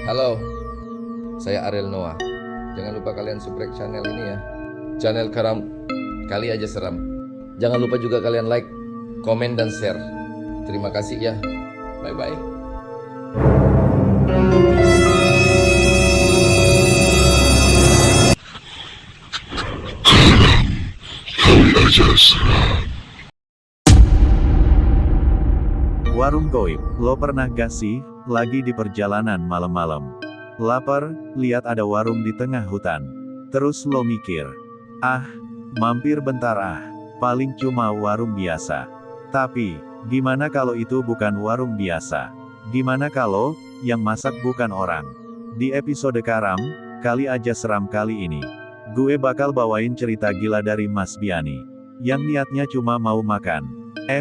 Halo, saya Ariel Noah. Jangan lupa kalian subscribe channel ini ya. Channel Karam Kali Aja Seram. Jangan lupa juga kalian like, komen, dan share. Terima kasih ya. Bye-bye. Warung goib, lo pernah gak sih, lagi di perjalanan malam-malam? Lapar, lihat ada warung di tengah hutan. Terus lo mikir, mampir bentar paling cuma warung biasa. Tapi, gimana kalau itu bukan warung biasa? Gimana kalau, yang masak bukan orang? Di episode Karam, Kali Aja Seram kali ini, gue bakal bawain cerita gila dari Mas Biani, yang niatnya cuma mau makan,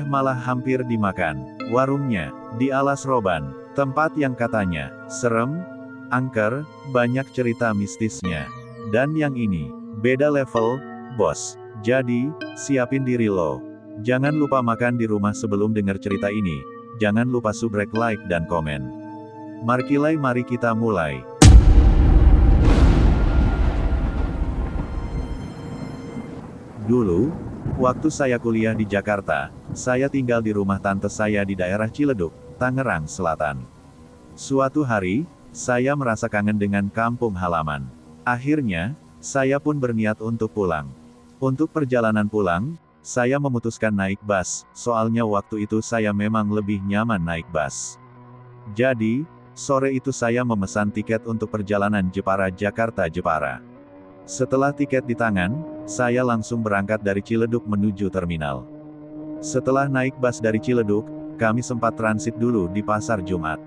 malah hampir dimakan. Warungnya, di Alas Roban, tempat yang katanya, serem, angker, banyak cerita mistisnya. Dan yang ini, beda level, bos. Jadi, siapin diri lo. Jangan lupa makan di rumah sebelum denger cerita ini. Jangan lupa subrek, like, dan komen. Markilai, mari kita mulai. Dulu, waktu saya kuliah di Jakarta, saya tinggal di rumah tante saya di daerah Ciledug, Tangerang Selatan. Suatu hari, saya merasa kangen dengan kampung halaman. Akhirnya, saya pun berniat untuk pulang. Untuk perjalanan pulang, saya memutuskan naik bus, soalnya waktu itu saya memang lebih nyaman naik bus. Jadi, sore itu saya memesan tiket untuk perjalanan Jepara-Jakarta-Jepara. Setelah tiket di tangan, saya langsung berangkat dari Ciledug menuju terminal. Setelah naik bus dari Ciledug, kami sempat transit dulu di Pasar Jumat.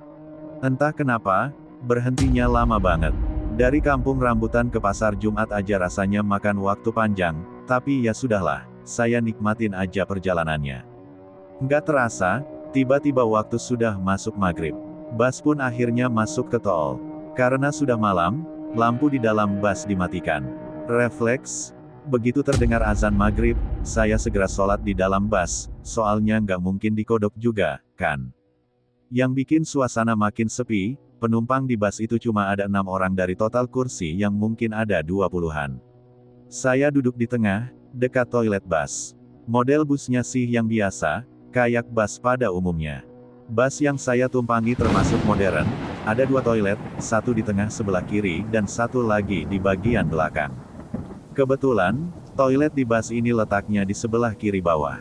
Entah kenapa, berhentinya lama banget. Dari Kampung Rambutan ke Pasar Jumat aja rasanya makan waktu panjang, tapi ya sudahlah, saya nikmatin aja perjalanannya. Nggak terasa, tiba-tiba waktu sudah masuk maghrib. Bus pun akhirnya masuk ke tol. Karena sudah malam, lampu di dalam bus dimatikan. Refleks, begitu terdengar azan maghrib, saya segera sholat di dalam bus, soalnya nggak mungkin dikodok juga, kan? Yang bikin suasana makin sepi, penumpang di bus itu cuma ada 6 orang dari total kursi yang mungkin ada 20-an. Saya duduk di tengah, dekat toilet bus. Model busnya sih yang biasa, kayak bus pada umumnya. Bus yang saya tumpangi termasuk modern, ada 2 toilet, satu di tengah sebelah kiri dan satu lagi di bagian belakang. Kebetulan, toilet di bus ini letaknya di sebelah kiri bawah.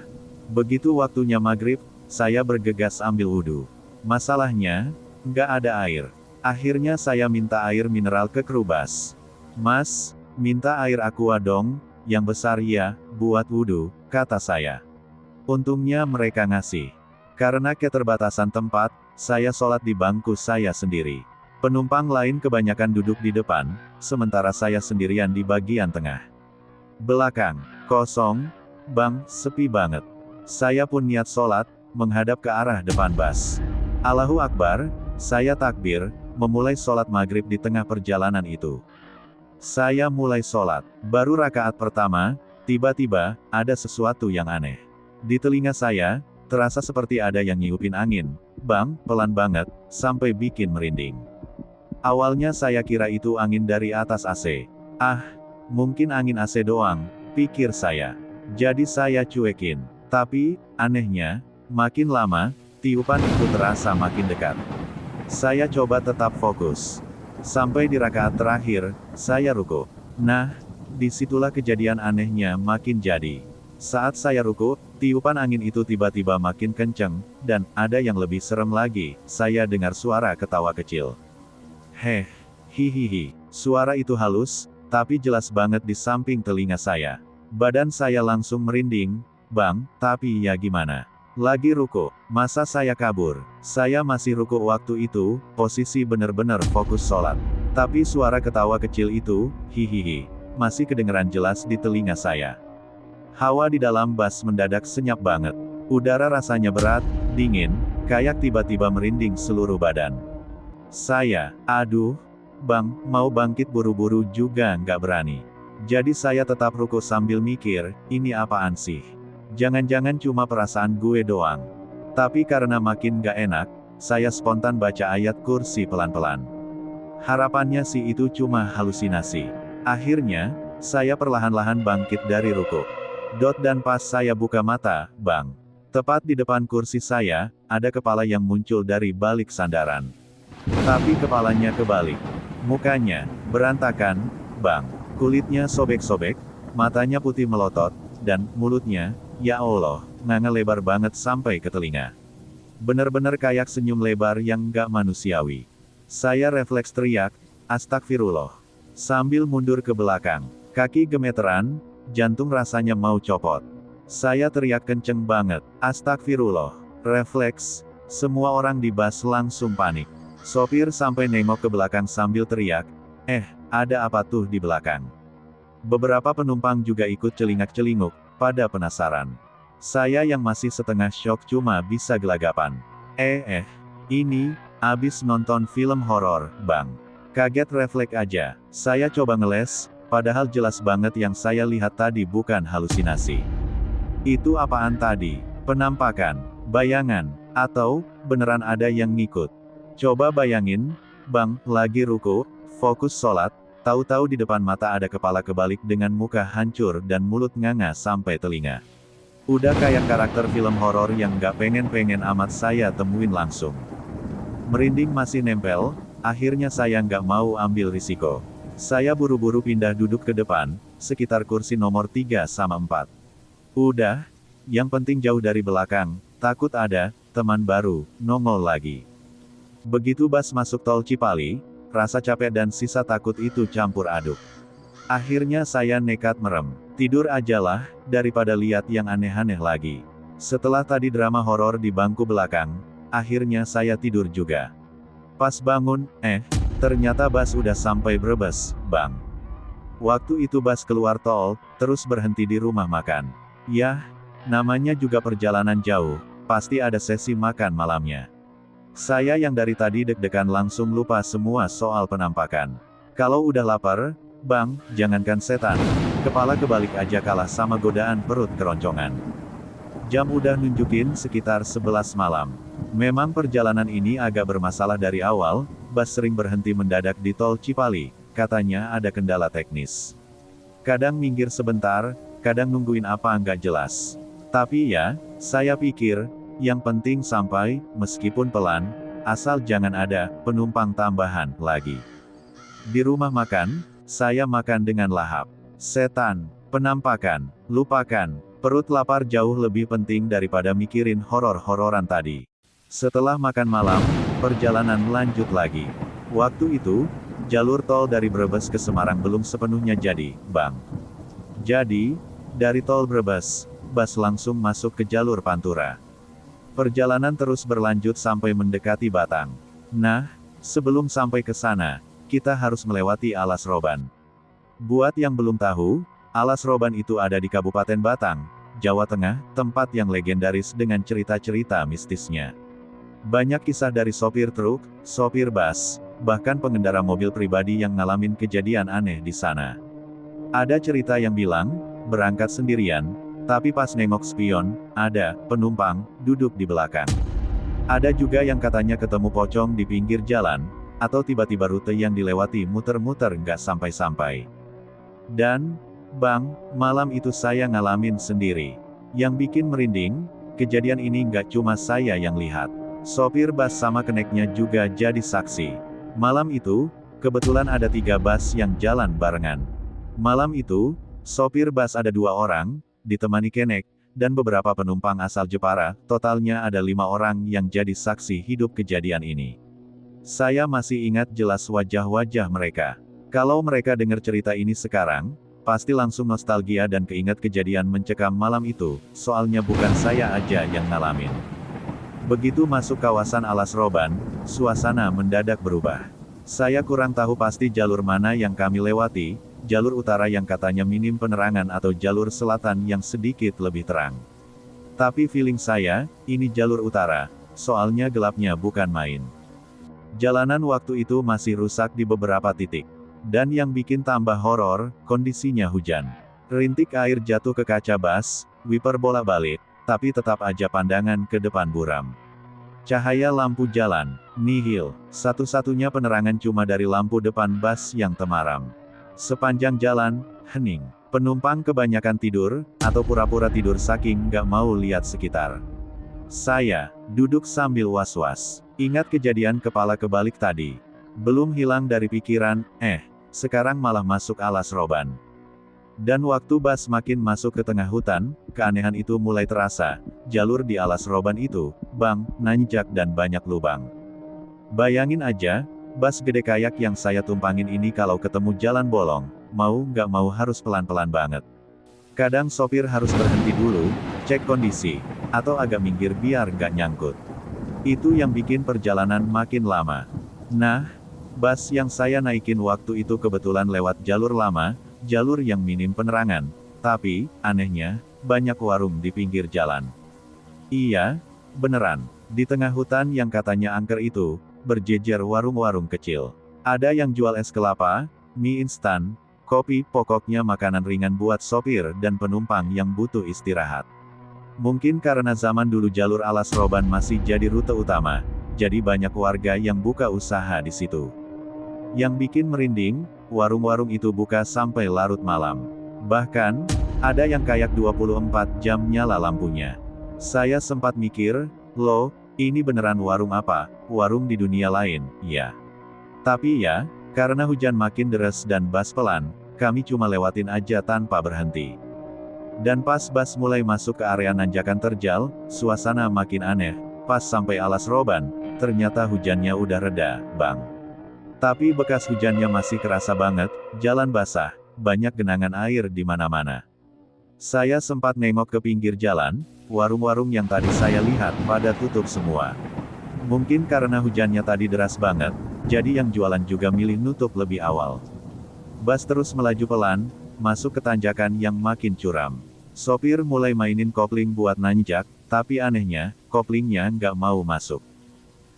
Begitu waktunya maghrib, saya bergegas ambil wudhu. Masalahnya, nggak ada air. Akhirnya saya minta air mineral ke kru bus. "Mas, minta air aqua dong, yang besar ya, buat wudhu," kata saya. Untungnya mereka ngasih. Karena keterbatasan tempat, saya sholat di bangku saya sendiri. Penumpang lain kebanyakan duduk di depan, sementara saya sendirian di bagian tengah. Belakang, kosong, bang, sepi banget. Saya pun niat sholat, menghadap ke arah depan bus. Allahu Akbar, saya takbir, memulai sholat maghrib di tengah perjalanan itu. Saya mulai sholat, baru rakaat pertama, tiba-tiba, ada sesuatu yang aneh. Di telinga saya, terasa seperti ada yang nyiupin angin, bang, pelan banget, sampai bikin merinding. Awalnya saya kira itu angin dari atas AC. Mungkin angin AC doang, pikir saya. Jadi saya cuekin. Tapi, anehnya, makin lama, tiupan itu terasa makin dekat. Saya coba tetap fokus. Sampai di rakaat terakhir, saya ruku. Nah, disitulah kejadian anehnya makin jadi. Saat saya ruku, tiupan angin itu tiba-tiba makin kenceng, dan ada yang lebih serem lagi, saya dengar suara ketawa kecil. Hihihi. Suara itu halus, tapi jelas banget di samping telinga saya. Badan saya langsung merinding, bang, tapi ya gimana? Lagi ruku, masa saya kabur? Saya masih ruku waktu itu, posisi bener-bener fokus sholat. Tapi suara ketawa kecil itu, hihihi, masih kedengeran jelas di telinga saya. Hawa di dalam bus mendadak senyap banget. Udara rasanya berat, dingin, kayak tiba-tiba merinding seluruh badan. Saya, bang, mau bangkit buru-buru juga nggak berani. Jadi saya tetap ruku sambil mikir, ini apaan sih? Jangan-jangan cuma perasaan gue doang. Tapi karena makin nggak enak, saya spontan baca ayat kursi pelan-pelan. Harapannya sih itu cuma halusinasi. Akhirnya, saya perlahan-lahan bangkit dari ruko. Dan pas saya buka mata, bang. Tepat di depan kursi saya, ada kepala yang muncul dari balik sandaran. Tapi kepalanya kebalik. Mukanya, berantakan, bang. Kulitnya sobek-sobek, matanya putih melotot, dan mulutnya, ya Allah, nganga lebar banget sampai ke telinga. Bener-bener kayak senyum lebar yang gak manusiawi. Saya refleks teriak, astagfirullah. Sambil mundur ke belakang, kaki gemeteran, jantung rasanya mau copot. Saya teriak kenceng banget, astagfirullah. Refleks, semua orang di bus langsung panik. Sopir sampai nengok ke belakang sambil teriak, ada apa tuh di belakang? Beberapa penumpang juga ikut celingak-celinguk, pada penasaran. Saya yang masih setengah syok cuma bisa gelagapan. Ini, abis nonton film horor, bang. Kaget refleks aja, saya coba ngeles, padahal jelas banget yang saya lihat tadi bukan halusinasi. Itu apaan tadi? Penampakan, bayangan, atau, beneran ada yang ngikut? Coba bayangin, bang, lagi ruku, fokus sholat, tahu-tahu di depan mata ada kepala kebalik dengan muka hancur dan mulut nganga sampai telinga. Udah kayak karakter film horor yang gak pengen-pengen amat saya temuin langsung. Merinding masih nempel, akhirnya saya nggak mau ambil risiko. Saya buru-buru pindah duduk ke depan, sekitar kursi nomor 3 sama 4. Udah, yang penting jauh dari belakang, takut ada teman baru nongol lagi. Begitu bus masuk tol Cipali, rasa capek dan sisa takut itu campur aduk. Akhirnya saya nekat merem. Tidur ajalah, daripada lihat yang aneh-aneh lagi. Setelah tadi drama horor di bangku belakang, akhirnya saya tidur juga. Pas bangun, ternyata bus udah sampai Brebes, bang. Waktu itu bus keluar tol, terus berhenti di rumah makan. Yah, namanya juga perjalanan jauh, pasti ada sesi makan malamnya. Saya yang dari tadi deg-degan langsung lupa semua soal penampakan. Kalau udah lapar, bang, jangankan setan, kepala kebalik aja kalah sama godaan perut keroncongan. Jam udah nunjukin sekitar 11 malam. Memang perjalanan ini agak bermasalah dari awal, bus sering berhenti mendadak di tol Cipali, katanya ada kendala teknis. Kadang minggir sebentar, kadang nungguin apa nggak jelas. Tapi ya, saya pikir, yang penting sampai, meskipun pelan, asal jangan ada penumpang tambahan lagi. Di rumah makan, saya makan dengan lahap. Setan, penampakan, lupakan, perut lapar jauh lebih penting daripada mikirin horor-hororan tadi. Setelah makan malam, perjalanan lanjut lagi. Waktu itu, jalur tol dari Brebes ke Semarang belum sepenuhnya jadi, bang. Jadi, dari tol Brebes, bus langsung masuk ke jalur Pantura. Perjalanan terus berlanjut sampai mendekati Batang. Nah, sebelum sampai ke sana, kita harus melewati Alas Roban. Buat yang belum tahu, Alas Roban itu ada di Kabupaten Batang, Jawa Tengah, tempat yang legendaris dengan cerita-cerita mistisnya. Banyak kisah dari sopir truk, sopir bus, bahkan pengendara mobil pribadi yang ngalamin kejadian aneh di sana. Ada cerita yang bilang, berangkat sendirian, tapi pas nengok spion, ada penumpang duduk di belakang. Ada juga yang katanya ketemu pocong di pinggir jalan, atau tiba-tiba rute yang dilewati muter-muter nggak sampai-sampai. Dan, bang, malam itu saya ngalamin sendiri. Yang bikin merinding, kejadian ini nggak cuma saya yang lihat. Sopir bus sama keneknya juga jadi saksi. Malam itu, kebetulan ada 3 bus yang jalan barengan. Malam itu, sopir bus ada 2 orang, ditemani kenek, dan beberapa penumpang asal Jepara, totalnya ada 5 orang yang jadi saksi hidup kejadian ini. Saya masih ingat jelas wajah-wajah mereka. Kalau mereka dengar cerita ini sekarang, pasti langsung nostalgia dan keinget kejadian mencekam malam itu, soalnya bukan saya aja yang ngalamin. Begitu masuk kawasan Alas Roban, suasana mendadak berubah. Saya kurang tahu pasti jalur mana yang kami lewati, jalur utara yang katanya minim penerangan atau jalur selatan yang sedikit lebih terang. Tapi feeling saya, ini jalur utara, soalnya gelapnya bukan main. Jalanan waktu itu masih rusak di beberapa titik. Dan yang bikin tambah horor, kondisinya hujan. Rintik air jatuh ke kaca bus, wiper bolak-balik, tapi tetap aja pandangan ke depan buram. Cahaya lampu jalan, nihil. Satu-satunya penerangan cuma dari lampu depan bus yang temaram. Sepanjang jalan, hening. Penumpang kebanyakan tidur, atau pura-pura tidur saking nggak mau lihat sekitar. Saya duduk sambil was-was. Ingat kejadian kepala kebalik tadi. Belum hilang dari pikiran, sekarang malah masuk alas roban. Dan waktu bus makin masuk ke tengah hutan, keanehan itu mulai terasa. Jalur di alas roban itu, nanjak dan banyak lubang. Bayangin aja, bus gede kayak yang saya tumpangin ini kalau ketemu jalan bolong, mau nggak mau harus pelan-pelan banget. Kadang sopir harus berhenti dulu, cek kondisi, atau agak minggir biar nggak nyangkut. Itu yang bikin perjalanan makin lama. Nah, bus yang saya naikin waktu itu kebetulan lewat jalur lama, jalur yang minim penerangan, tapi, anehnya, banyak warung di pinggir jalan. Iya, beneran, di tengah hutan yang katanya angker itu, berjejer warung-warung kecil. Ada yang jual es kelapa, mie instan, kopi, pokoknya makanan ringan buat sopir dan penumpang yang butuh istirahat. Mungkin karena zaman dulu jalur alas roban masih jadi rute utama, jadi banyak warga yang buka usaha di situ. Yang bikin merinding, warung-warung itu buka sampai larut malam. Bahkan, ada yang kayak 24 jam nyala lampunya. Saya sempat mikir, loh, ini beneran warung apa? Warung di dunia lain, ya. Tapi ya, karena hujan makin deras dan bus pelan, kami cuma lewatin aja tanpa berhenti. Dan pas bus mulai masuk ke area nanjakan terjal, suasana makin aneh. Pas sampai alas roban, ternyata hujannya udah reda, Tapi bekas hujannya masih kerasa banget, jalan basah, banyak genangan air di mana-mana. Saya sempat nengok ke pinggir jalan, warung-warung yang tadi saya lihat pada tutup semua. Mungkin karena hujannya tadi deras banget, jadi yang jualan juga milih nutup lebih awal. Bus terus melaju pelan, masuk ke tanjakan yang makin curam. Sopir mulai mainin kopling buat nanjak, tapi anehnya, koplingnya nggak mau masuk.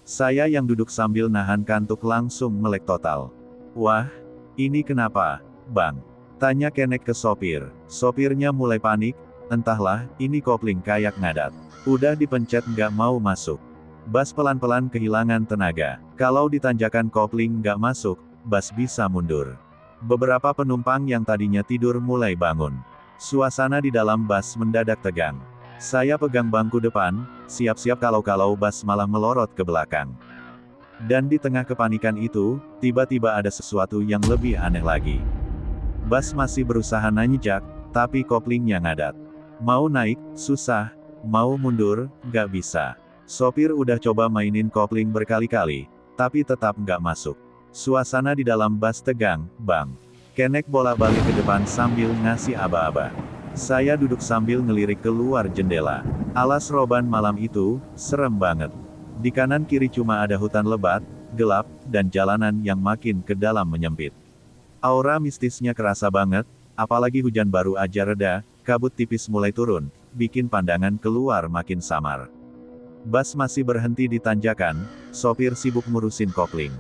Saya yang duduk sambil nahan kantuk langsung melek total. Wah, ini kenapa, Bang? Tanya kenek ke sopir. Sopirnya mulai panik, entahlah, ini kopling kayak ngadat. Udah dipencet nggak mau masuk. Bus pelan-pelan kehilangan tenaga. Kalau ditanjakan kopling nggak masuk, bus bisa mundur. Beberapa penumpang yang tadinya tidur mulai bangun. Suasana di dalam bus mendadak tegang. Saya pegang bangku depan, siap-siap kalau bus malah melorot ke belakang. Dan di tengah kepanikan itu, tiba-tiba ada sesuatu yang lebih aneh lagi. Bus masih berusaha nanjak, tapi koplingnya ngadat. Mau naik, susah. Mau mundur, nggak bisa. Sopir udah coba mainin kopling berkali-kali, tapi tetap nggak masuk. Suasana di dalam bus tegang, Kenek bolak-balik ke depan sambil ngasih aba-aba. Saya duduk sambil ngelirik keluar jendela. Alas roban malam itu, serem banget. Di kanan kiri cuma ada hutan lebat, gelap, dan jalanan yang makin ke dalam menyempit. Aura mistisnya kerasa banget, apalagi hujan baru aja reda, kabut tipis mulai turun, bikin pandangan keluar makin samar. Bus masih berhenti di tanjakan, sopir sibuk ngurusin kopling.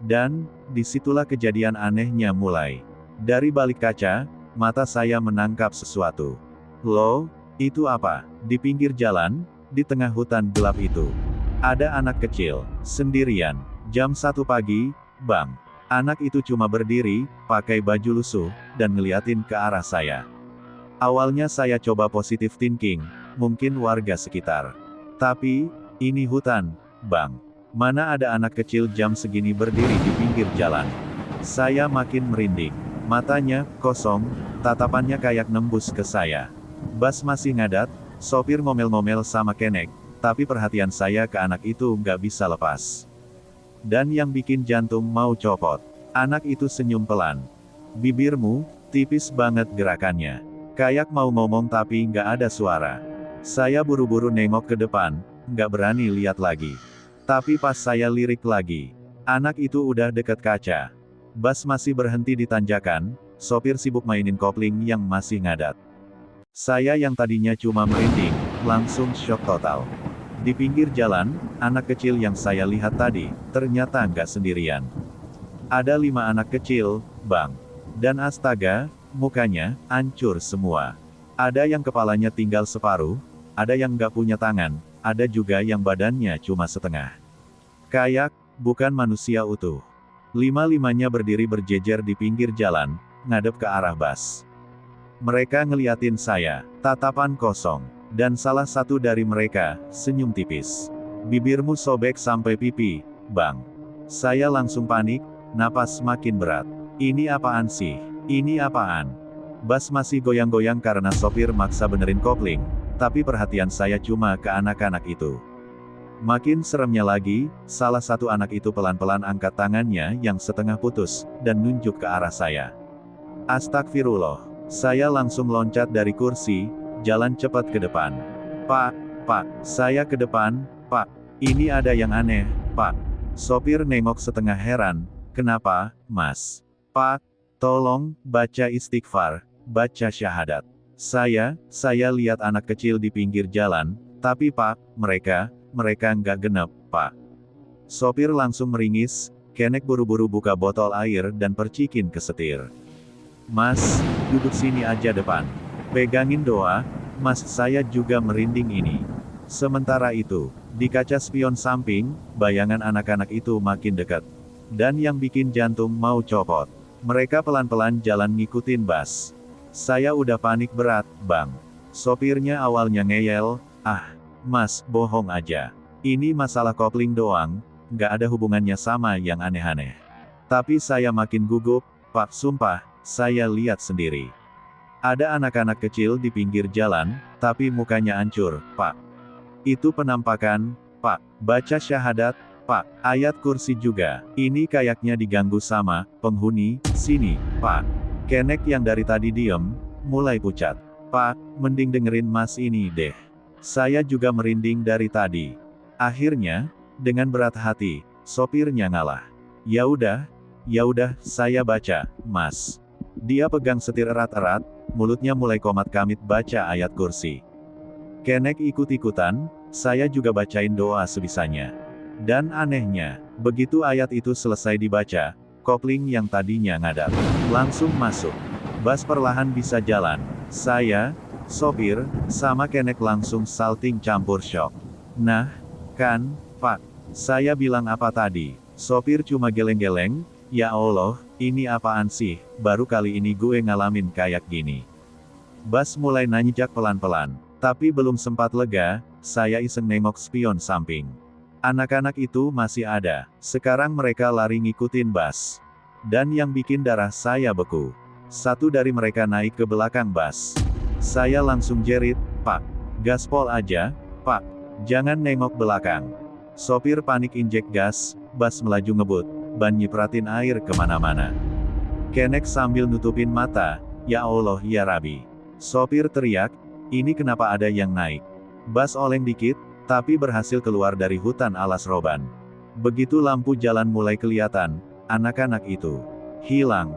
Dan, disitulah kejadian anehnya mulai. Dari balik kaca, mata saya menangkap sesuatu. Loh, itu apa? Di pinggir jalan, di tengah hutan gelap itu. Ada anak kecil, sendirian. Jam 1 pagi, Anak itu cuma berdiri, pakai baju lusuh, dan ngeliatin ke arah saya. Awalnya saya coba positive thinking, mungkin warga sekitar. Tapi, ini hutan, Mana ada anak kecil jam segini berdiri di pinggir jalan. Saya makin merinding. Matanya, kosong, tatapannya kayak nembus ke saya. Bus masih ngadat, sopir ngomel-ngomel sama kenek, tapi perhatian saya ke anak itu nggak bisa lepas. Dan yang bikin jantung mau copot. Anak itu senyum pelan. Bibirmu, tipis banget gerakannya. Kayak mau ngomong tapi nggak ada suara. Saya buru-buru nengok ke depan, nggak berani lihat lagi. Tapi pas saya lirik lagi, anak itu udah deket kaca. Bus masih berhenti di tanjakan, sopir sibuk mainin kopling yang masih ngadat. Saya yang tadinya cuma merinding, langsung shock total. Di pinggir jalan, anak kecil yang saya lihat tadi, ternyata nggak sendirian. Ada 5 anak kecil, Dan astaga, mukanya, hancur semua. Ada yang kepalanya tinggal separuh, ada yang nggak punya tangan, ada juga yang badannya cuma setengah. Kayak, bukan manusia utuh. Lima-limanya berdiri berjejer di pinggir jalan, ngadep ke arah bus. Mereka ngeliatin saya, tatapan kosong. Dan salah satu dari mereka, senyum tipis. Bibirmu sobek sampai pipi, Bang. Saya langsung panik, napas makin berat. Ini apaan sih? Ini apaan? Bus masih goyang-goyang karena sopir maksa benerin kopling, tapi perhatian saya cuma ke anak-anak itu. Makin seremnya lagi, salah satu anak itu pelan-pelan angkat tangannya yang setengah putus, dan nunjuk ke arah saya. Astagfirullah. Saya langsung loncat dari kursi, jalan cepat ke depan. Pak, saya ke depan, Pak. Ini ada yang aneh, Pak. Sopir nengok setengah heran, kenapa, Mas? Pak, tolong, baca istighfar, baca syahadat. Saya lihat anak kecil di pinggir jalan, tapi Pak, mereka nggak genep, Pak. Sopir langsung meringis, Kenek buru-buru buka botol air dan percikin ke setir. Mas, duduk sini aja depan. Pegangin doa, Mas, saya juga merinding ini. Sementara itu, di kaca spion samping, bayangan anak-anak itu makin dekat. Dan yang bikin jantung mau copot. Mereka pelan-pelan jalan ngikutin bus. Saya udah panik berat, Bang. Sopirnya awalnya ngeyel, Mas, bohong aja. Ini masalah kopling doang, nggak ada hubungannya sama yang aneh-aneh. Tapi saya makin gugup, Pak, sumpah, saya lihat sendiri. Ada anak-anak kecil di pinggir jalan, tapi mukanya hancur, Pak. Itu penampakan, Pak. Baca syahadat, Pak. Ayat kursi juga. Ini kayaknya diganggu sama penghuni sini, Pak. Kenek yang dari tadi diem, mulai pucat. Pak, mending dengerin Mas ini deh. Saya juga merinding dari tadi. Akhirnya, dengan berat hati, sopirnya ngalah. Ya udah, saya baca, Mas. Dia pegang setir erat-erat, mulutnya mulai komat kamit baca ayat kursi. Kenek ikut-ikutan, saya juga bacain doa sebisanya. Dan anehnya, begitu ayat itu selesai dibaca, kopling yang tadinya ngadat langsung masuk. Bus perlahan bisa jalan. Saya, sopir, sama Kenek langsung salting campur syok. Nah, kan, Pak, saya bilang apa tadi? Sopir cuma geleng-geleng, ya Allah, ini apaan sih, baru kali ini gue ngalamin kayak gini. Bus mulai nanjak pelan-pelan, tapi belum sempat lega, saya iseng nengok spion samping. Anak-anak itu masih ada, sekarang mereka lari ngikutin bus. Dan yang bikin darah saya beku. Satu dari mereka naik ke belakang bus. Saya langsung jerit, Pak, gaspol aja, Pak, jangan nengok belakang. Sopir panik injek gas, bus melaju ngebut, ban nyipratin air kemana-mana. Kenek sambil nutupin mata, ya Allah ya Rabbi. Sopir teriak, ini kenapa ada yang naik? Bus oleng dikit, tapi berhasil keluar dari hutan alas roban. Begitu lampu jalan mulai kelihatan, anak-anak itu hilang.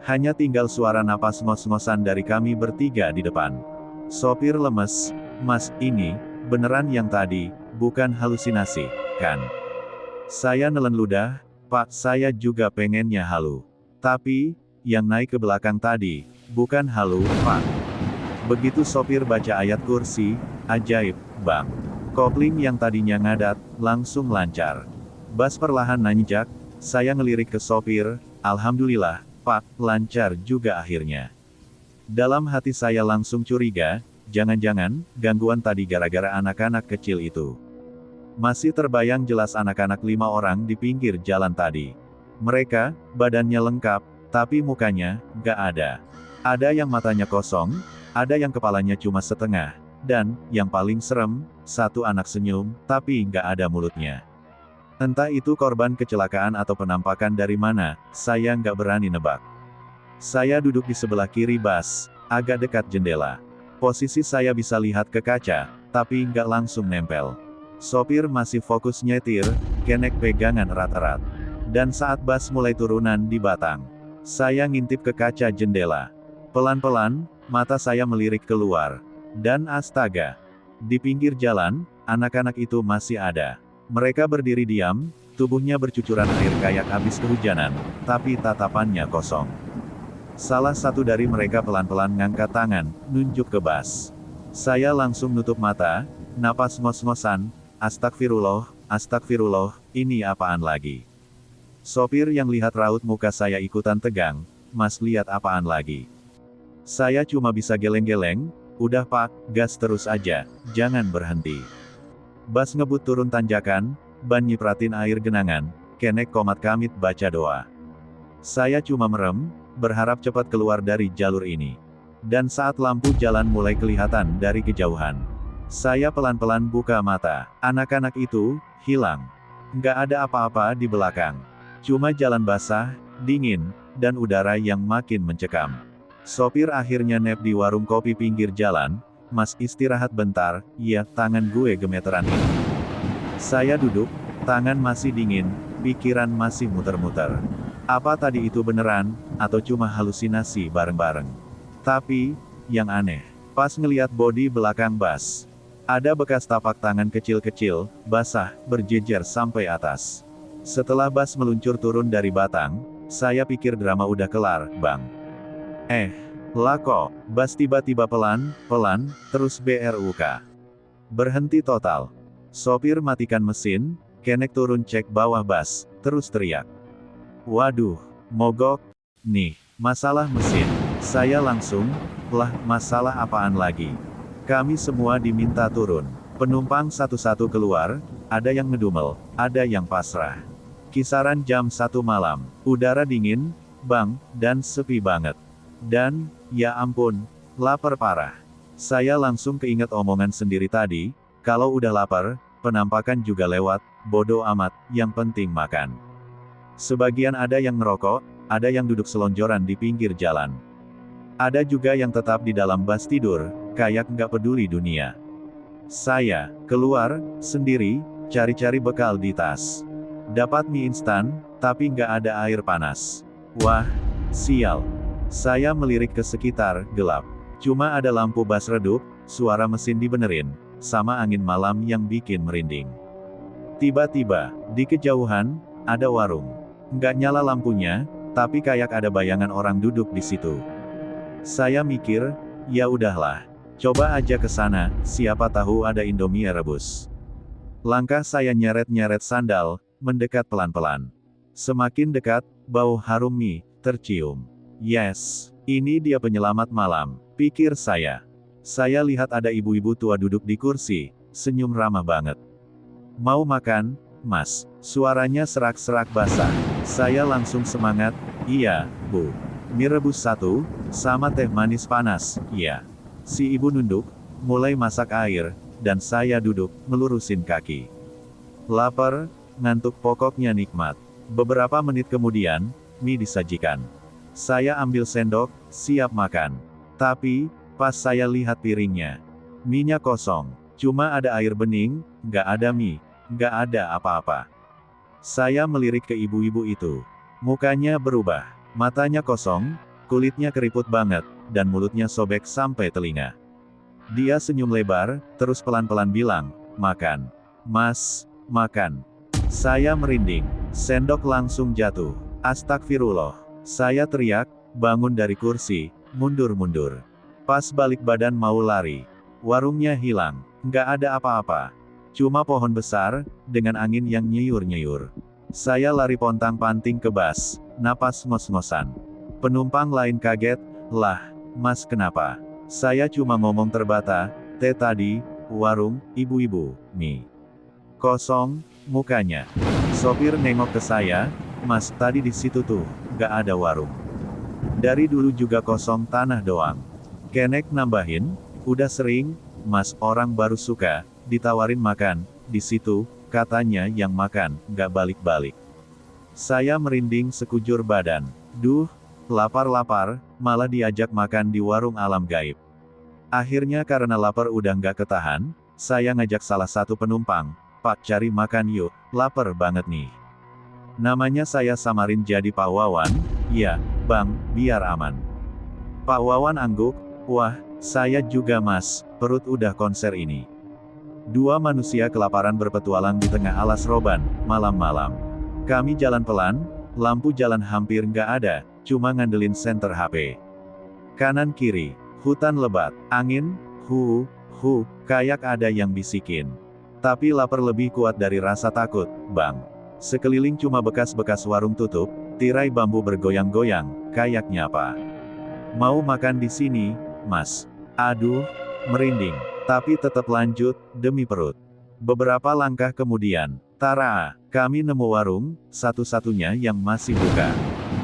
Hanya tinggal suara napas ngos-ngosan dari kami bertiga di depan. Sopir lemes, Mas, ini beneran yang tadi, bukan halusinasi, kan? Saya nelen ludah, Pak, saya juga pengennya halu. Tapi, yang naik ke belakang tadi, bukan halu, Pak. Begitu sopir baca ayat kursi, ajaib, Bang. Kopling yang tadinya ngadat, langsung lancar. Bus perlahan nanjak, saya ngelirik ke sopir, Alhamdulillah, Pak, lancar juga akhirnya. Dalam hati saya langsung curiga, jangan-jangan, gangguan tadi gara-gara anak-anak kecil itu. Masih terbayang jelas anak-anak 5 orang di pinggir jalan tadi. Mereka, badannya lengkap, tapi mukanya, nggak ada. Ada yang matanya kosong, ada yang kepalanya cuma setengah, dan, yang paling serem, satu anak senyum, tapi nggak ada mulutnya. Entah itu korban kecelakaan atau penampakan dari mana, saya nggak berani nebak. Saya duduk di sebelah kiri bus, agak dekat jendela. Posisi saya bisa lihat ke kaca, tapi nggak langsung nempel. Sopir masih fokus nyetir, Kenek pegangan erat-erat. Dan saat bus mulai turunan di Batang, saya ngintip ke kaca jendela. Pelan-pelan, mata saya melirik keluar. Dan astaga, di pinggir jalan, anak-anak itu masih ada. Mereka berdiri diam, tubuhnya bercucuran air kayak habis kehujanan, tapi tatapannya kosong. Salah satu dari mereka pelan-pelan ngangkat tangan, nunjuk ke bus. Saya langsung nutup mata, napas ngos-ngosan, astagfirullah, astagfirullah, ini apaan lagi? Sopir yang lihat raut muka saya ikutan tegang, Mas lihat apaan lagi? Saya cuma bisa geleng-geleng, udah Pak, gas terus aja, jangan berhenti. Bas ngebut turun tanjakan, ban nyipratin air genangan, kenek komat kamit baca doa. Saya cuma merem, berharap cepat keluar dari jalur ini. Dan saat lampu jalan mulai kelihatan dari kejauhan, saya pelan-pelan buka mata. Anak-anak itu hilang. Nggak ada apa-apa di belakang. Cuma jalan basah, dingin, dan udara yang makin mencekam. Sopir akhirnya nep di warung kopi pinggir jalan. Mas istirahat bentar, ya tangan gue gemeteran ini. Saya duduk, tangan masih dingin, pikiran masih muter-muter. Apa tadi itu beneran, atau cuma halusinasi bareng-bareng? Tapi, yang aneh, pas ngeliat bodi belakang bas, ada bekas tapak tangan kecil-kecil, basah, berjejer sampai atas. Setelah bas meluncur turun dari batang, saya pikir drama udah kelar, Bang. Lah kok, bas tiba-tiba pelan, terus BRUK. Berhenti total. Sopir matikan mesin, kenek turun cek bawah bas, terus teriak. Waduh, mogok, nih, masalah mesin. Saya langsung, lah, masalah apaan lagi? Kami semua diminta turun. Penumpang satu-satu keluar, ada yang ngedumel, ada yang pasrah. Kisaran jam 1 malam, udara dingin, Bang, dan sepi banget. Dan, ya ampun, lapar parah. Saya langsung keinget omongan sendiri tadi, kalau udah lapar, penampakan juga lewat, bodo amat, yang penting makan. Sebagian ada yang ngerokok, ada yang duduk selonjoran di pinggir jalan. Ada juga yang tetap di dalam bas tidur, kayak nggak peduli dunia. Saya keluar sendiri, cari-cari bekal di tas. Dapat mie instan, tapi nggak ada air panas. Wah, sial. Saya melirik ke sekitar, gelap. Cuma ada lampu bas redup, suara mesin dibenerin, sama angin malam yang bikin merinding. Tiba-tiba, di kejauhan, ada warung. Nggak nyala lampunya, tapi kayak ada bayangan orang duduk di situ. Saya mikir, ya udahlah, coba aja ke sana, siapa tahu ada Indomie rebus. Langkah saya nyeret-nyeret sandal, mendekat pelan-pelan. Semakin dekat, bau harum mie tercium. Yes, ini dia penyelamat malam, pikir saya. Saya lihat ada ibu-ibu tua duduk di kursi, senyum ramah banget. Mau makan, Mas? Suaranya serak-serak basah. Saya langsung semangat, iya, Bu. Mie rebus 1, sama teh manis panas, iya. Si ibu nunduk, mulai masak air, dan saya duduk, melurusin kaki. Lapar, ngantuk pokoknya nikmat. Beberapa menit kemudian, mie disajikan. Saya ambil sendok, siap makan. Tapi, pas saya lihat piringnya, mie-nya kosong. Cuma ada air bening, nggak ada mie, nggak ada apa-apa. Saya melirik ke ibu-ibu itu. Mukanya berubah. Matanya kosong, kulitnya keriput banget, dan mulutnya sobek sampai telinga. Dia senyum lebar, terus pelan-pelan bilang, makan. Mas, makan. Saya merinding. Sendok langsung jatuh. Astagfirullah. Saya teriak, bangun dari kursi, mundur-mundur. Pas balik badan mau lari. Warungnya hilang. Nggak ada apa-apa. Cuma pohon besar, dengan angin yang nyeyur-nyeyur. Saya lari pontang-panting ke bas, napas ngos-ngosan. Penumpang lain kaget, lah, Mas kenapa? Saya cuma ngomong terbata, teh tadi, warung, ibu-ibu, mie. Kosong, mukanya. Sopir nengok ke saya, Mas tadi di situ tuh, gak ada warung. Dari dulu juga kosong tanah doang. Kenek nambahin, udah sering, Mas orang baru suka, ditawarin makan, di situ, katanya yang makan, gak balik-balik. Saya merinding sekujur badan. Duh, lapar-lapar, malah diajak makan di warung alam gaib. Akhirnya karena lapar udah gak ketahan, saya ngajak salah satu penumpang, Pak cari makan yuk, lapar banget nih. Namanya saya samarin jadi Pak Wawan, ya, Bang, biar aman. Pak Wawan angguk, wah, saya juga Mas, perut udah konser ini. Dua manusia kelaparan berpetualang di tengah alas roban, malam-malam. Kami jalan pelan, lampu jalan hampir nggak ada, cuma ngandelin senter HP. Kanan kiri, hutan lebat, angin, Kayak ada yang bisikin. Tapi lapar lebih kuat dari rasa takut, Bang. Sekeliling cuma bekas-bekas warung tutup, tirai bambu bergoyang-goyang, kayaknya apa? Mau makan di sini, Mas? Aduh, merinding. Tapi tetap lanjut, demi perut. Beberapa langkah kemudian, tara, kami nemu warung, satu-satunya yang masih buka.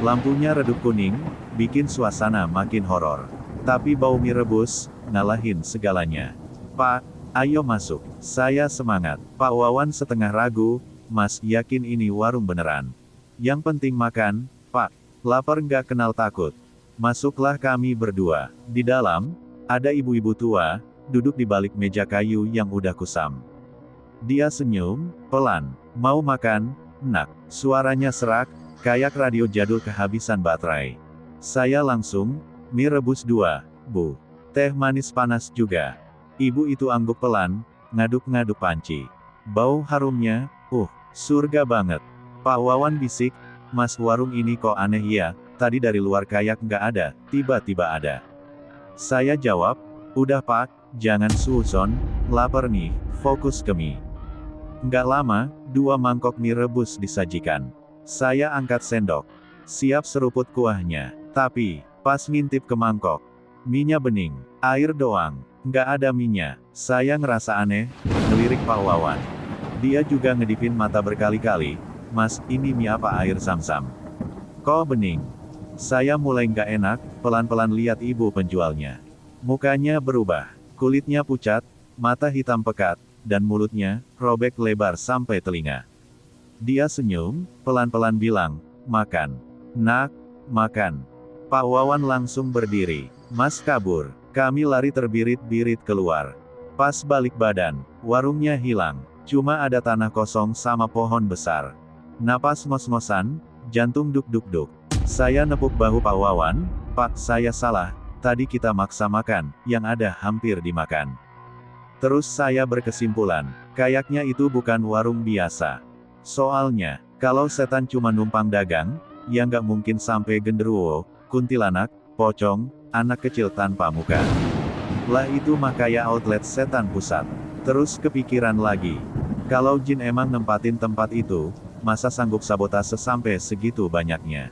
Lampunya redup kuning, bikin suasana makin horor. Tapi bau mie rebus, ngalahin segalanya. Pak, ayo masuk. Saya semangat. Pak Wawan setengah ragu, Mas yakin ini warung beneran? Yang penting makan, Pak. Lapar nggak kenal takut. Masuklah kami berdua. Di dalam, ada ibu-ibu tua, duduk di balik meja kayu yang udah kusam. Dia senyum, pelan. Mau makan, Nak? Suaranya serak, kayak radio jadul kehabisan baterai. Saya langsung, mie rebus 2, Bu. Teh manis panas juga. Ibu itu angguk pelan, ngaduk-ngaduk panci. Bau harumnya, surga banget. Pak Wawan bisik, Mas warung ini kok aneh ya, tadi dari luar kayak nggak ada, tiba-tiba ada. Saya jawab, udah Pak, jangan suuzon, lapar nih, fokus ke mie. Nggak lama, 2 mangkok mie rebus disajikan. Saya angkat sendok. Siap seruput kuahnya. Tapi, pas ngintip ke mangkok, mie-nya bening, air doang, nggak ada mie-nya. Saya ngerasa aneh, ngelirik Pak Wawan. Dia juga ngedipin mata berkali-kali, Mas, ini mie apa air zam-zam? Kok bening? Saya mulai nggak enak, pelan-pelan lihat ibu penjualnya. Mukanya berubah, kulitnya pucat, mata hitam pekat, dan mulutnya, robek lebar sampai telinga. Dia senyum, pelan-pelan bilang, makan. Nak, makan. Pak Wawan langsung berdiri. Mas kabur. Kami lari terbirit-birit keluar. Pas balik badan, warungnya hilang. Cuma ada tanah kosong sama pohon besar. Napas ngos-ngosan, jantung duk-duk-duk. Saya nepuk bahu Pak Wawan, Pak, saya salah. Tadi kita maksa makan, yang ada hampir dimakan. Terus saya berkesimpulan, kayaknya itu bukan warung biasa. Soalnya, kalau setan cuma numpang dagang, ya nggak mungkin sampai genderuwo, kuntilanak, pocong, anak kecil tanpa muka. Lah itu mah kayak outlet setan pusat. Terus kepikiran lagi, kalau jin emang nempatin tempat itu, masa sanggup sabotase sampai segitu banyaknya?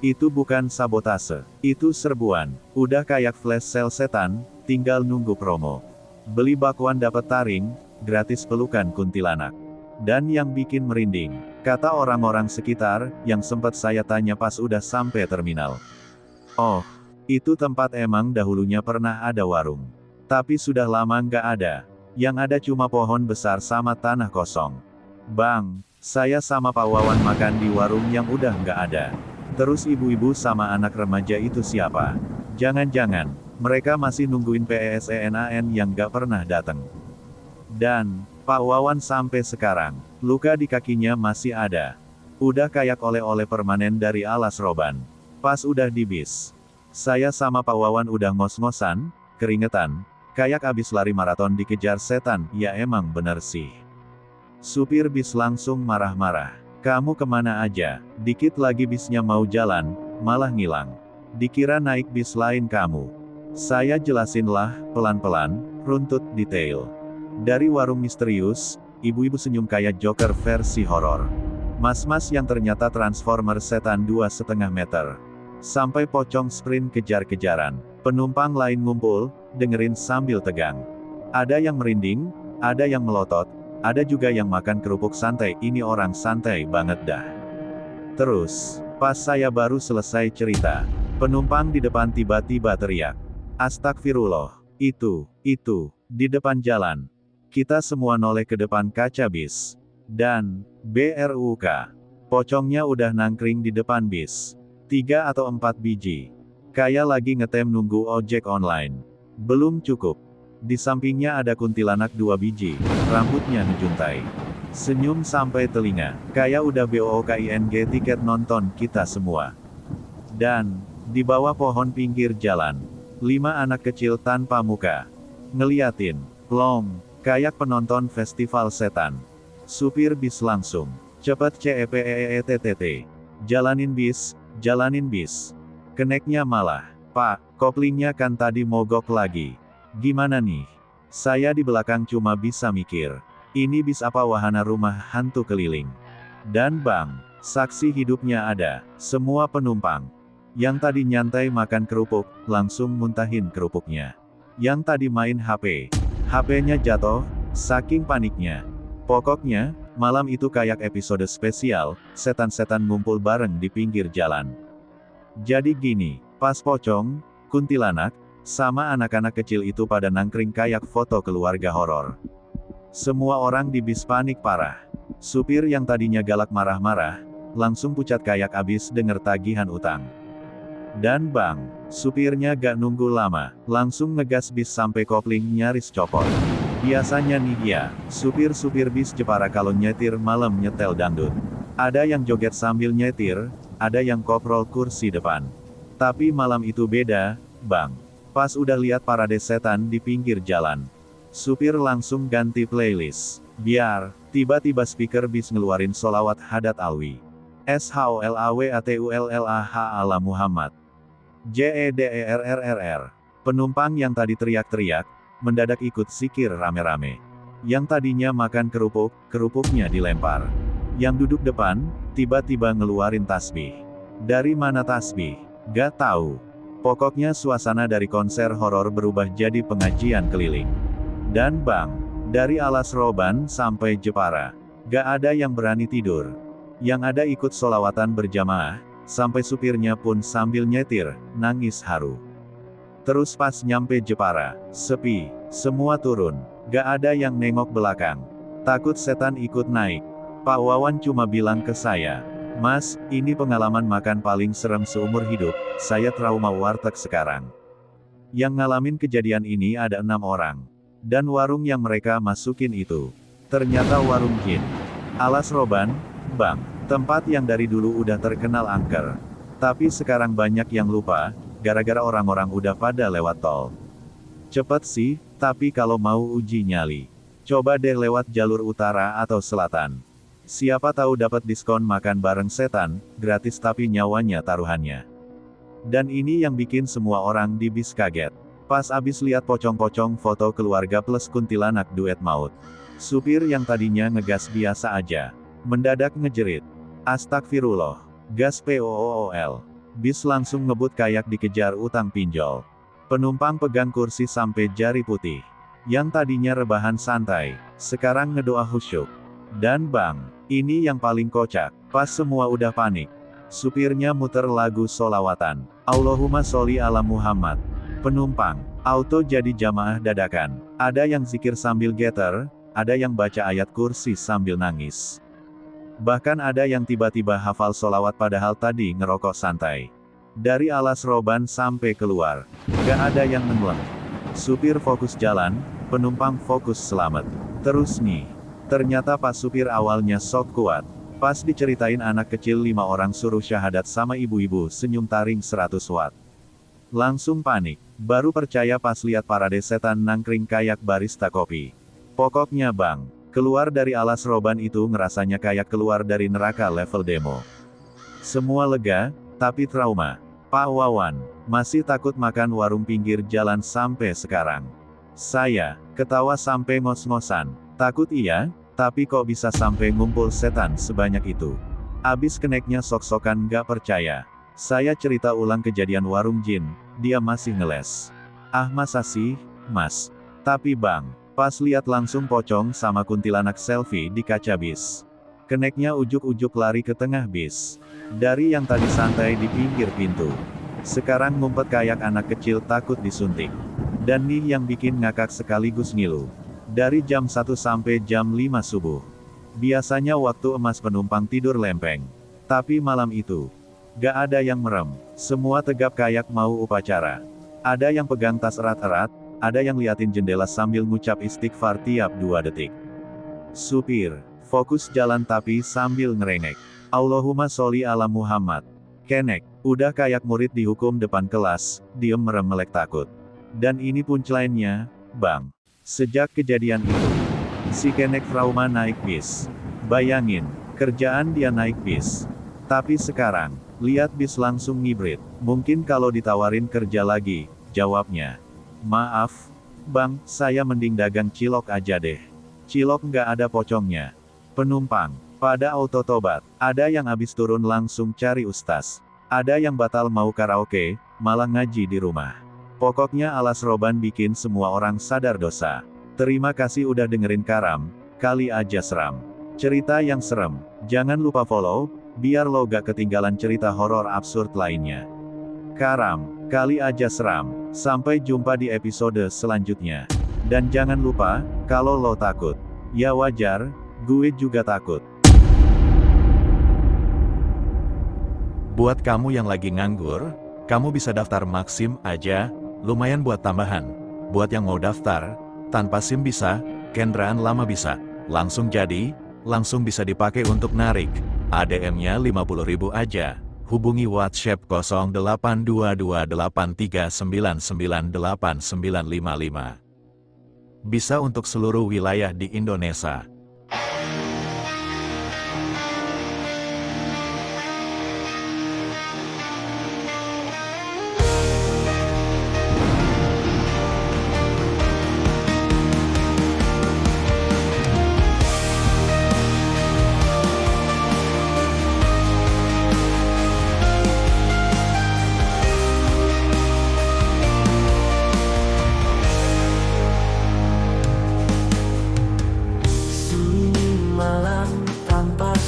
Itu bukan sabotase, itu serbuan. Udah kayak flash sale setan, tinggal nunggu promo. Beli bakwan dapat taring, gratis pelukan kuntilanak. Dan yang bikin merinding, kata orang-orang sekitar, yang sempat saya tanya pas udah sampai terminal. Oh, itu tempat emang dahulunya pernah ada warung. Tapi sudah lama nggak ada. Yang ada cuma pohon besar sama tanah kosong. Bang, saya sama Pak Wawan makan di warung yang udah nggak ada. Terus ibu-ibu sama anak remaja itu siapa? Jangan-jangan, mereka masih nungguin PESENAN yang gak pernah datang. Dan, Pak Wawan sampai sekarang, luka di kakinya masih ada. Udah kayak oleh-oleh permanen dari alas roban. Pas udah di bis, saya sama Pak Wawan udah ngos-ngosan, keringetan, kayak abis lari maraton dikejar setan, ya emang bener sih. Supir bis langsung marah-marah. Kamu kemana aja? Dikit lagi bisnya mau jalan, malah ngilang. Dikira naik bis lain kamu. Saya jelasinlah, pelan-pelan, runtut detail. Dari warung misterius, ibu-ibu senyum kayak Joker versi horor. Mas-mas yang ternyata transformer setan 2,5 meter. Sampai pocong sprint kejar-kejaran. Penumpang lain ngumpul, dengerin sambil tegang. Ada yang merinding, ada yang melotot, ada juga yang makan kerupuk santai. Ini orang santai banget dah. Terus, pas saya baru selesai cerita, penumpang di depan tiba-tiba teriak. Astagfirullah, itu, di depan jalan. Kita semua noleh ke depan kaca bis. Dan, BRUK. Pocongnya udah nangkring di depan bis. 3 atau 4 biji. Kayak lagi ngetem nunggu ojek online. Belum cukup. Di sampingnya ada kuntilanak 2 biji, rambutnya ngejuntai. Senyum sampai telinga, kayak udah BOOKING tiket nonton kita semua. Dan, di bawah pohon pinggir jalan, 5 anak kecil tanpa muka. Ngeliatin, plong, kayak penonton festival setan. Supir bis langsung, cepet CEPEETTT. Jalanin bis, jalanin bis. Keneknya malah, Pak, koplingnya kan tadi mogok lagi. Gimana nih? Saya di belakang cuma bisa mikir. Ini bis apa wahana rumah hantu keliling. Dan bang, saksi hidupnya ada. Semua penumpang. Yang tadi nyantai makan kerupuk, langsung muntahin kerupuknya. Yang tadi main HP. HP-nya jatuh, saking paniknya. Pokoknya, malam itu kayak episode spesial, setan-setan ngumpul bareng di pinggir jalan. Jadi gini, pas pocong, kuntilanak, sama anak-anak kecil itu pada nangkring kayak foto keluarga horor. Semua orang di bis panik parah. Supir yang tadinya galak marah-marah, langsung pucat kayak abis denger tagihan utang. Dan bang, supirnya gak nunggu lama, langsung ngegas bis sampai kopling nyaris copot. Biasanya nih ya, supir-supir bis Jepara kalau nyetir malam nyetel dangdut. Ada yang joget sambil nyetir, ada yang koprol kursi depan. Tapi malam itu beda, bang. Pas udah lihat parade setan di pinggir jalan, supir langsung ganti playlist. Biar, tiba-tiba speaker bis ngeluarin sholawat hadat alwi. SHOLAWATULLAH ala Muhammad. JEDERRRR. Penumpang yang tadi teriak-teriak, mendadak ikut zikir rame-rame. Yang tadinya makan kerupuk, kerupuknya dilempar. Yang duduk depan, tiba-tiba ngeluarin tasbih. Dari mana tasbih? Gak tahu. Pokoknya suasana dari konser horor berubah jadi pengajian keliling. Dan bang, dari Alas Roban sampai Jepara, gak ada yang berani tidur. Yang ada ikut sholawatan berjamaah, sampai supirnya pun sambil nyetir, nangis haru. Terus pas nyampe Jepara, sepi, semua turun, gak ada yang nengok belakang. Takut setan ikut naik. Pak Wawan cuma bilang ke saya, "Mas, ini pengalaman makan paling serem seumur hidup, saya trauma warteg sekarang." Yang ngalamin kejadian ini ada 6 orang. Dan warung yang mereka masukin itu, ternyata warung jin. Alas Roban, bang, tempat yang dari dulu udah terkenal angker. Tapi sekarang banyak yang lupa, gara-gara orang-orang udah pada lewat tol. Cepet sih, tapi kalau mau uji nyali, coba deh lewat jalur utara atau selatan. Siapa tahu dapat diskon makan bareng setan, gratis tapi nyawanya taruhannya. Dan ini yang bikin semua orang di bis kaget. Pas abis lihat pocong-pocong foto keluarga plus kuntilanak duet maut. Supir yang tadinya ngegas biasa aja, mendadak ngejerit. Astagfirullah. Gas POOL. Bis langsung ngebut kayak dikejar utang pinjol. Penumpang pegang kursi sampai jari putih. Yang tadinya rebahan santai, sekarang ngedoa khusyuk. Dan bang, ini yang paling kocak, pas semua udah panik. Supirnya muter lagu sholawatan. Allahumma sholli ala Muhammad. Penumpang, auto jadi jamaah dadakan. Ada yang zikir sambil geter, ada yang baca ayat kursi sambil nangis. Bahkan ada yang tiba-tiba hafal sholawat padahal tadi ngerokok santai. Dari Alas Roban sampai keluar, gak ada yang nenggelam. Supir fokus jalan, penumpang fokus selamat. Terus nih, ternyata pas supir awalnya sok kuat. Pas diceritain anak kecil 5 orang suruh syahadat sama ibu-ibu senyum taring 100 watt. Langsung panik, baru percaya pas lihat parade setan nangkring kayak barista kopi. Pokoknya bang, keluar dari Alas Roban itu ngerasanya kayak keluar dari neraka level demo. Semua lega, tapi trauma. Pak Wawan, masih takut makan warung pinggir jalan sampai sekarang. Saya, ketawa sampai ngos-ngosan. Takut iya, tapi kok bisa sampai ngumpul setan sebanyak itu. Abis keneknya sok-sokan gak percaya. Saya cerita ulang kejadian warung jin, dia masih ngeles. Ah masa sih, mas? Tapi bang, pas lihat langsung pocong sama kuntilanak selfie di kaca bis. Keneknya ujuk-ujuk lari ke tengah bis. Dari yang tadi santai di pinggir pintu, sekarang ngumpet kayak anak kecil takut disuntik. Dan nih yang bikin ngakak sekaligus ngilu. Dari jam 1 sampai jam 5 subuh. Biasanya waktu emas penumpang tidur lempeng. Tapi malam itu, gak ada yang merem. Semua tegap kayak mau upacara. Ada yang pegang tas erat-erat, ada yang liatin jendela sambil ngucap istighfar tiap 2 detik. Supir, fokus jalan tapi sambil ngerengek. Allahumma sholli ala Muhammad. Kenek, udah kayak murid dihukum depan kelas, diem merem melek takut. Dan ini punchline-nya, bang. Sejak kejadian itu, si Kenek trauma naik bis. Bayangin, kerjaan dia naik bis. Tapi sekarang, lihat bis langsung ngibrit. Mungkin kalau ditawarin kerja lagi, jawabnya, maaf, Bang, saya mending dagang cilok aja deh. Cilok nggak ada pocongnya. Penumpang, pada auto tobat. Ada yang habis turun langsung cari ustaz. Ada yang batal mau karaoke, malah ngaji di rumah. Pokoknya alas roban bikin semua orang sadar dosa. Terima kasih udah dengerin Karam, kali aja seram. Cerita yang serem. Jangan lupa follow, biar lo gak ketinggalan cerita horor absurd lainnya. Karam, kali aja seram. Sampai jumpa di episode selanjutnya. Dan jangan lupa, kalau lo takut, ya wajar, gue juga takut. Buat kamu yang lagi nganggur, kamu bisa daftar Maxim aja, lumayan buat tambahan. Buat yang mau daftar, tanpa SIM bisa, kendaraan lama bisa, langsung jadi, langsung bisa dipakai untuk narik. ADM-nya 50.000 aja. Hubungi WhatsApp 082283999895. Bisa untuk seluruh wilayah di Indonesia.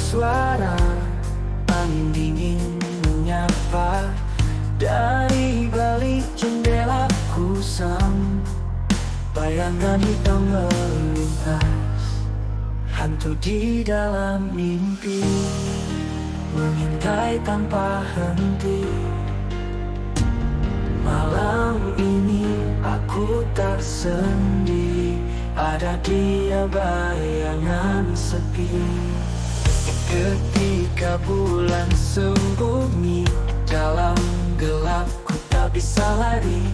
Suara angin dingin menyapa dari balik jendela kusam. Bayangan hitam melintas, hantu di dalam mimpi mengintai tanpa henti. Malam ini aku tak sendiri, ada dia bayangan sepi. Ketika bulan sembunyi dalam gelap, ku tak bisa lari.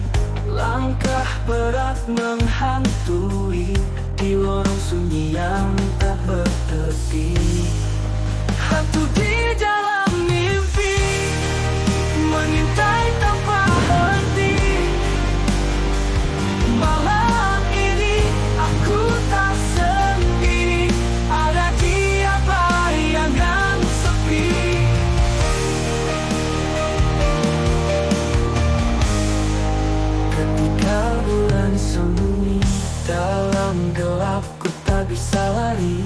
Langkah berat menghantui di lorong sunyi yang tak bertepi. Hantu di dalam mimpi mengintai tanpa henti. Malam ini aku tak sendiri, ada dia bayangan sepi. Ketika bulan sembunyi dalam gelap, ku tak bisa lari.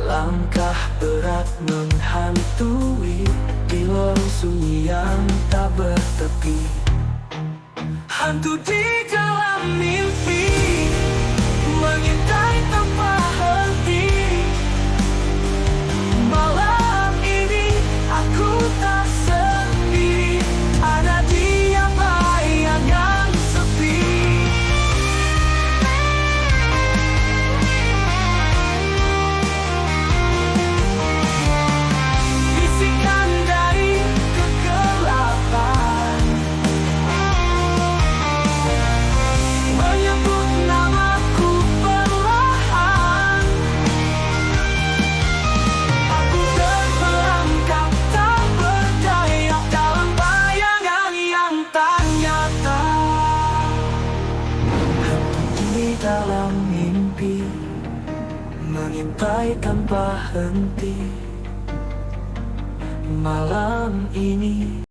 Langkah berat menghantui di lorong sunyi yang tak bertepi. Hantu di dalam mimpi mengintai tanpa henti. Malam ini aku tak sendiri, ada dia bayangan sepi. Bisikan dari kegelapan menyebut namaku perlahan. Aku terperangkap tak berdaya dalam bayangan yang tak nyata. Hantu di dalam mimpi mengintai tanpa henti. Malam ini